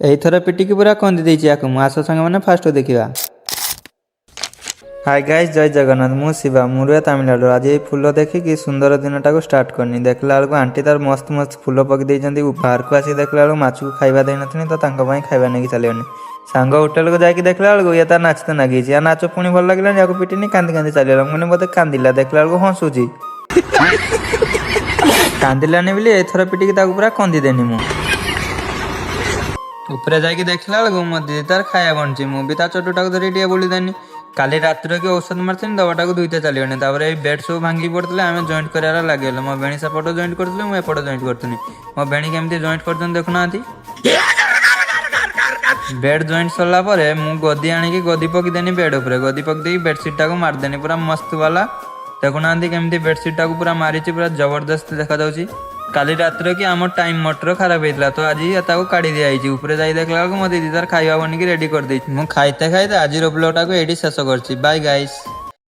एथर पिटिकी पूरा कंदी देछि याकु मु आसो संग माने फास्ट देखिबा। हाय गाइस जय जगन्नाथ मु शिवा मुरुआ तमिलनाडु। आज ये फूल देखी कि सुंदर दिनटा को स्टार्ट करनी देखला बेलू आंटी तार मस्त मस्त फूल पकई देइछन्ती बाहर को आसी देखला बेलू माछु खाइबा देइ नथनी तो तांको पई खाइबा नेकी चलियोनी सांगो होटल को जाके देखला बेलू ये तार नाचते नागिछि या नाचो पुणी भल लागला याको पिटिनी कांदी कांदी चलियला मने बोते कांदिला देखला बेलू हंसुछि कांदिलानी बोली एथर पिटिकी ताकू पूरा कंदी देनी मु ऊपर जाके देखला बेलू मो दीदी तार खाया बनछि मु भी ता चटुटा को धरि टिया बोली देनी काली रात्र की औषध मारथिन दवाटा को दुईटा चलियोनी तापरे बेड सब भांगी पड़तले आमे जॉइंट करारा लागेल मो बेणी सपोर्ट जॉइंट करथले मो एपट जॉइंट करथनी मो बेणी केमती जॉइंट करथन देखुनांती बेड जॉइंट सरला परे मु गदी आनी की गदी पकी देनी बेड ऊपर गदी पक देई बेडशीट टा को मार देनी पूरा मस्त वाला देखुनांती केमती बेडशीट टा को पूरा मारिछि पूरा जबरदस्त देखा जाउछि काली रात्र की आम टाइम मोटर खराब होता तो आज ताको काढ़ी दिखाई ऊपर जाई देखला मो दीदी तार खाइबा बनिकी रेडी कर देछि मु खाइते खाइते आज ब्लॉग टाको एडी शेष करछि बाय गाइस।